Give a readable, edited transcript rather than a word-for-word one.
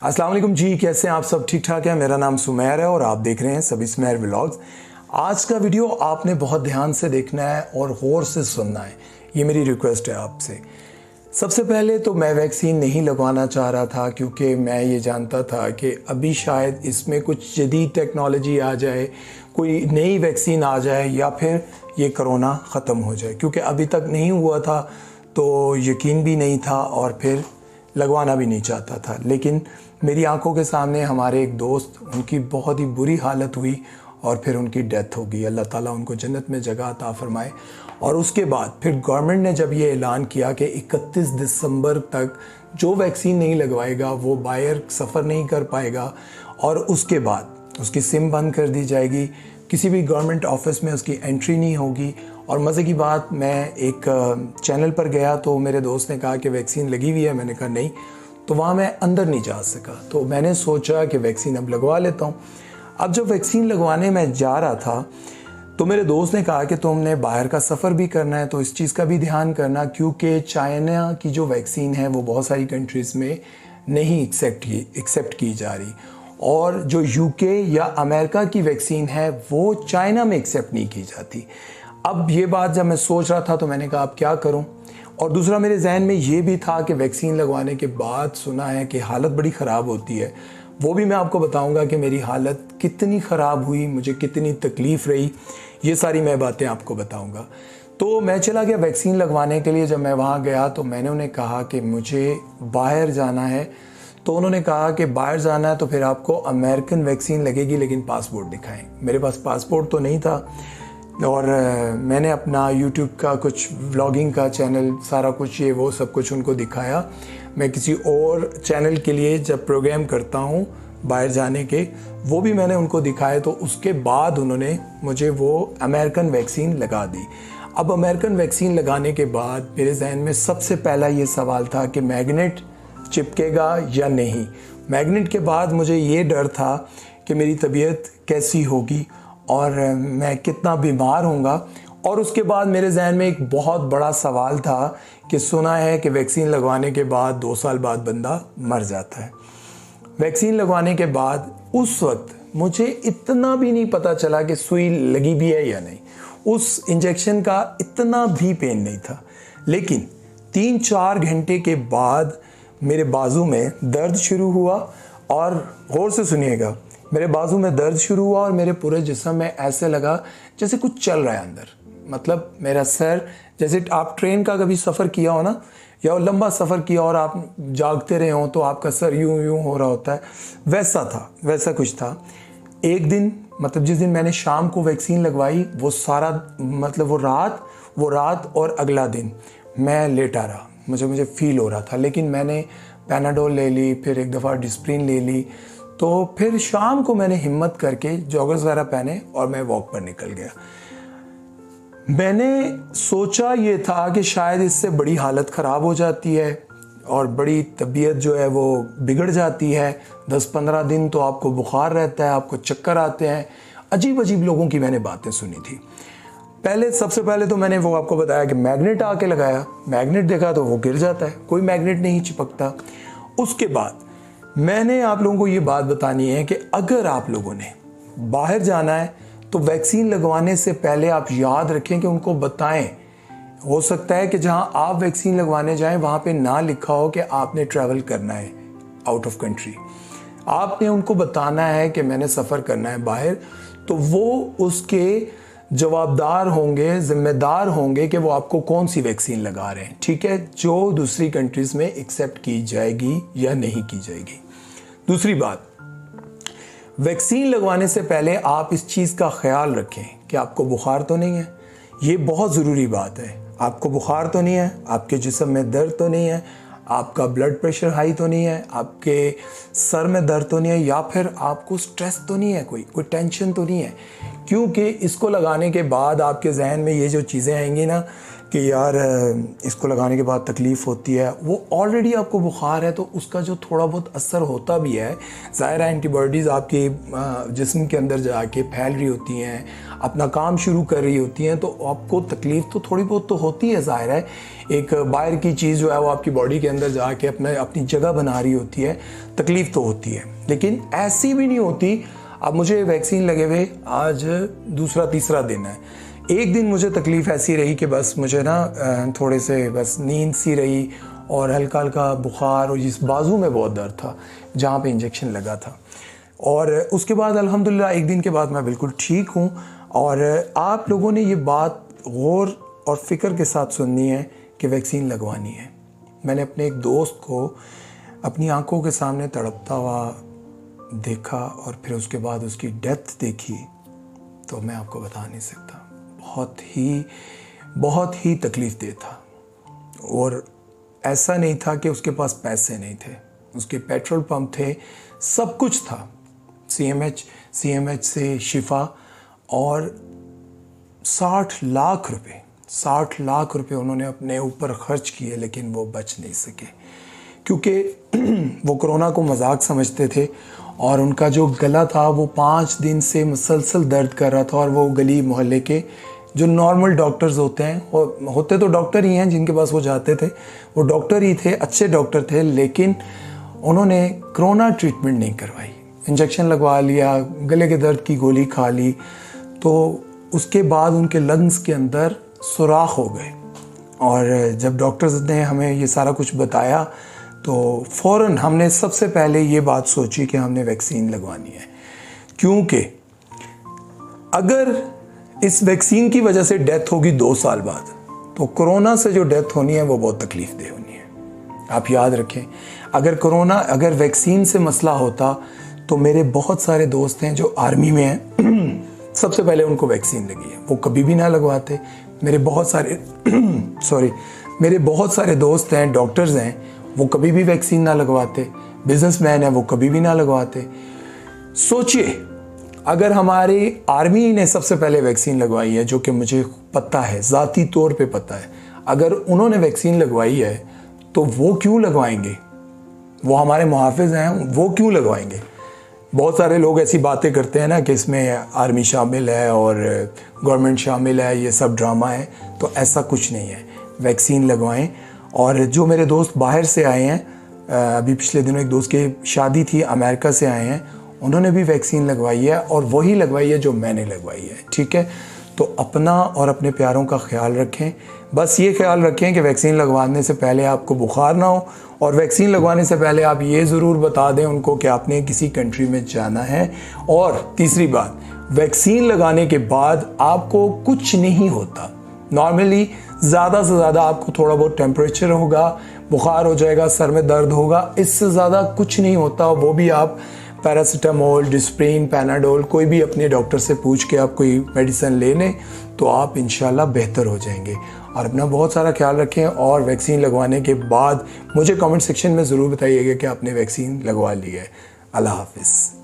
अस्सलाम वालेकुम जी, कैसे हैं आप सब? ठीक ठाक है। मेरा नाम सुमेर है और आप देख रहे हैं सभी सुमेर व्लॉग्स। आज का वीडियो आपने बहुत ध्यान से देखना है और गौर से सुनना है, ये मेरी रिक्वेस्ट है आपसे। सबसे पहले तो मैं वैक्सीन नहीं लगवाना चाह रहा था क्योंकि मैं ये जानता था कि अभी शायद इसमें कुछ जदीद टेक्नोलॉजी आ जाए, कोई नई वैक्सीन आ जाए या फिर ये कोरोना ख़त्म हो जाए, क्योंकि अभी तक नहीं हुआ था तो यकीन भी नहीं था और फिर लगवाना भी नहीं चाहता था। लेकिन मेरी आंखों के सामने हमारे एक दोस्त, उनकी बहुत ही बुरी हालत हुई और फिर उनकी डेथ हो गई। अल्लाह ताला उनको जन्नत में जगह अता फरमाए। और उसके बाद फिर गवर्नमेंट ने जब ये ऐलान किया कि 31 दिसंबर तक जो वैक्सीन नहीं लगवाएगा वो बाहर सफ़र नहीं कर पाएगा और उसके बाद उसकी सिम बंद कर दी जाएगी, किसी भी गवर्नमेंट ऑफिस में उसकी एंट्री नहीं होगी। और मज़े की बात, मैं एक चैनल पर गया तो मेरे दोस्त ने कहा कि वैक्सीन लगी हुई है। मैंने कहा नहीं, तो वहाँ मैं अंदर नहीं जा सका। तो मैंने सोचा कि वैक्सीन अब लगवा लेता हूँ। अब जब वैक्सीन लगवाने मैं जा रहा था तो मेरे दोस्त ने कहा कि तुमने बाहर का सफ़र भी करना है तो इस चीज़ का भी ध्यान करना, क्योंकि चाइना की जो वैक्सीन है वो बहुत सारी कंट्रीज़ में नहीं एक्सेप्ट की जा रही, और जो यूके या अमेरिका की वैक्सीन है वो चाइना में एक्सेप्ट नहीं की जाती। अब ये बात जब मैं सोच रहा था तो मैंने कहा अब क्या करूं। और दूसरा मेरे जहन में ये भी था कि वैक्सीन लगवाने के बाद सुना है कि हालत बड़ी ख़राब होती है। वो भी मैं आपको बताऊंगा कि मेरी हालत कितनी ख़राब हुई, मुझे कितनी तकलीफ़ रही, ये सारी मैं बातें आपको बताऊंगा। तो मैं चला गया वैक्सीन लगवाने के लिए। जब मैं वहाँ गया तो मैंने उन्हें कहा कि मुझे बाहर जाना है। तो उन्होंने कहा कि बाहर जाना है तो फिर आपको अमेरिकन वैक्सीन लगेगी, लेकिन पासपोर्ट दिखाएं। मेरे पास पासपोर्ट तो नहीं था और मैंने अपना यूट्यूब का कुछ व्लॉगिंग का चैनल, सारा कुछ ये वो सब कुछ उनको दिखाया। मैं किसी और चैनल के लिए जब प्रोग्राम करता हूँ बाहर जाने के, वो भी मैंने उनको दिखाए। तो उसके बाद उन्होंने मुझे वो अमेरिकन वैक्सीन लगा दी। अब अमेरिकन वैक्सीन लगाने के बाद मेरे जहन में सबसे पहला ये सवाल था कि मैग्नेट चिपकेगा या नहीं। मैग्नेट के बाद मुझे ये डर था कि मेरी तबीयत कैसी होगी और मैं कितना बीमार होऊंगा। और उसके बाद मेरे जहन में एक बहुत बड़ा सवाल था कि सुना है कि वैक्सीन लगवाने के बाद 2 साल बाद बंदा मर जाता है। वैक्सीन लगवाने के बाद उस वक्त मुझे इतना भी नहीं पता चला कि सुई लगी भी है या नहीं, उस इंजेक्शन का इतना भी पेन नहीं था। लेकिन 3-4 घंटे के बाद मेरे बाजू में दर्द शुरू हुआ, और गौर से सुनिएगा, मेरे बाजू में दर्द शुरू हुआ और मेरे पूरे जिस्म में ऐसे लगा जैसे कुछ चल रहा है अंदर। मतलब मेरा सर, जैसे आप ट्रेन का कभी सफ़र किया हो ना, या लंबा सफ़र किया और आप जागते रहे हो तो आपका सर यूं यूं हो रहा होता है, वैसा था, वैसा कुछ था। एक दिन, मतलब जिस दिन मैंने शाम को वैक्सीन लगवाई, वो सारा, मतलब वो रात और अगला दिन मैं लेटा रहा। मुझे फील हो रहा था, लेकिन मैंने पैनाडोल ले ली, फिर एक दफ़ा डिस्प्रिन ले ली। तो फिर शाम को मैंने हिम्मत करके जॉगर्स वगैरह पहने और मैं वॉक पर निकल गया। मैंने सोचा ये था कि शायद इससे बड़ी हालत ख़राब हो जाती है और बड़ी तबीयत जो है वो बिगड़ जाती है। 10-15 दिन तो आपको बुखार रहता है, आपको चक्कर आते हैं। अजीब अजीब लोगों की मैंने बातें सुनी थी। सबसे पहले तो मैंने वो आपको बताया कि मैग्नेट आके लगाया, मैग्नेट देखा तो वो गिर जाता है, कोई मैग्नेट नहीं चिपकता। उसके बाद मैंने आप लोगों को ये बात बतानी है कि अगर आप लोगों ने बाहर जाना है तो वैक्सीन लगवाने से पहले आप याद रखें कि उनको बताएं। हो सकता है कि जहां आप वैक्सीन लगवाने जाएं वहां पे ना लिखा हो कि आपने ट्रैवल करना है आउट ऑफ कंट्री। आपने उनको बताना है कि मैंने सफ़र करना है बाहर, तो वो उसके जवाबदार होंगे, जिम्मेदार होंगे कि वो आपको कौन सी वैक्सीन लगा रहे हैं, ठीक है, जो दूसरी कंट्रीज़ में एक्सेप्ट की जाएगी या नहीं की जाएगी। दूसरी बात, वैक्सीन लगवाने से पहले आप इस चीज़ का ख्याल रखें कि आपको बुखार तो नहीं है। ये बहुत ज़रूरी बात है। आपको बुखार तो नहीं है, आपके जिस्म में दर्द तो नहीं है, आपका ब्लड प्रेशर हाई तो नहीं है, आपके सर में दर्द तो नहीं है, या फिर आपको स्ट्रेस तो नहीं है, कोई टेंशन तो नहीं है। क्योंकि इसको लगाने के बाद आपके जहन में ये जो चीज़ें आएंगी ना कि यार इसको लगाने के बाद तकलीफ़ होती है, वो ऑलरेडी आपको बुखार है तो उसका जो थोड़ा बहुत असर होता भी है, ज़ाहिर है एंटीबॉडीज़ आपके जिस्म के अंदर जाके फैल रही होती हैं, अपना काम शुरू कर रही होती हैं, तो आपको तकलीफ़ तो थोड़ी बहुत तो होती है। ज़ाहिर है एक बाहर की चीज़ जो है वो आपकी बॉडी के अंदर जाके अपनी जगह बना रही होती है, तकलीफ़ तो होती है, लेकिन ऐसी भी नहीं होती। अब मुझे वैक्सीन लगे हुए आज दूसरा तीसरा दिन है, एक दिन मुझे तकलीफ़ ऐसी रही कि बस मुझे ना थोड़े से बस नींद सी रही और हल्का हल्का बुखार, और जिस बाजू में बहुत दर्द था जहाँ पे इंजेक्शन लगा था, और उसके बाद अल्हम्दुलिल्लाह एक दिन के बाद मैं बिल्कुल ठीक हूँ। और आप लोगों ने ये बात गौर और फ़िक्र के साथ सुननी है कि वैक्सीन लगवानी है। मैंने अपने एक दोस्त को अपनी आंखों के सामने तड़पता हुआ देखा और फिर उसके बाद उसकी डेथ देखी, तो मैं आपको बता नहीं सकता। बहुत ही तकलीफ़ दे था। और ऐसा नहीं था कि उसके पास पैसे नहीं थे, उसके पेट्रोल पंप थे, सब कुछ था, सीएमएच से शिफा, और 60 लाख रुपए उन्होंने अपने ऊपर खर्च किए, लेकिन वो बच नहीं सके क्योंकि वो कोरोना को मजाक समझते थे। और उनका जो गला था वो 5 दिन से मुसलसल दर्द कर रहा था, और वो गली मोहल्ले के जो नॉर्मल डॉक्टर्स होते हैं, होते तो डॉक्टर ही हैं जिनके पास वो जाते थे, वो डॉक्टर ही थे, अच्छे डॉक्टर थे, लेकिन उन्होंने कोरोना ट्रीटमेंट नहीं करवाई। इंजेक्शन लगवा लिया, गले के दर्द की गोली खा ली, तो उसके बाद उनके लंग्स के अंदर सुराख हो गए। और जब डॉक्टर्स ने हमें ये सारा कुछ बताया तो फ़ौरन हमने सबसे पहले ये बात सोची कि हमने वैक्सीन लगवानी है, क्योंकि अगर इस वैक्सीन की वजह से डेथ होगी 2 साल बाद, तो कोरोना से जो डेथ होनी है वो बहुत तकलीफ़ दे होनी है। आप याद रखें, अगर वैक्सीन से मसला होता तो मेरे बहुत सारे दोस्त हैं जो आर्मी में हैं, सबसे पहले उनको वैक्सीन लगी है, वो कभी भी ना लगवाते। मेरे बहुत सारे दोस्त हैं, डॉक्टर्स हैं, वो कभी भी वैक्सीन ना लगवाते। बिजनेसमैन हैं, वो कभी भी ना लगवाते। सोचिए, अगर हमारी आर्मी ने सबसे पहले वैक्सीन लगवाई है, जो कि मुझे पता है, ज़ाती तौर पे पता है, अगर उन्होंने वैक्सीन लगवाई है तो वो क्यों लगवाएंगे? वो हमारे मुहाफ़िज़ हैं, वो क्यों लगवाएंगे? बहुत सारे लोग ऐसी बातें करते हैं ना कि इसमें आर्मी शामिल है और गवर्नमेंट शामिल है, ये सब ड्रामा है, तो ऐसा कुछ नहीं है। वैक्सीन लगवाएं। और जो मेरे दोस्त बाहर से आए हैं, अभी पिछले दिनों एक दोस्त की शादी थी, अमेरिका से आए हैं, उन्होंने भी वैक्सीन लगवाई है, और वही लगवाई है जो मैंने लगवाई है। ठीक है, तो अपना और अपने प्यारों का ख्याल रखें। बस ये ख्याल रखें कि वैक्सीन लगवाने से पहले आपको बुखार ना हो, और वैक्सीन लगवाने से पहले आप ये ज़रूर बता दें उनको कि आपने किसी कंट्री में जाना है। और तीसरी बात, वैक्सीन लगाने के बाद आपको कुछ नहीं होता। नॉर्मली ज़्यादा से ज़्यादा आपको थोड़ा बहुत टेम्परेचर होगा, बुखार हो जाएगा, सर में दर्द होगा, इससे ज़्यादा कुछ नहीं होता। वो भी आप पैरासीटामोल, डिस्प्रिन, पैनाडोल, कोई भी अपने डॉक्टर से पूछ के आप कोई मेडिसिन ले लें तो आप इंशाल्लाह बेहतर हो जाएंगे। और अपना बहुत सारा ख्याल रखें, और वैक्सीन लगवाने के बाद मुझे कमेंट सेक्शन में ज़रूर बताइएगा कि आपने वैक्सीन लगवा ली है। अल्लाह हाफ़िज़।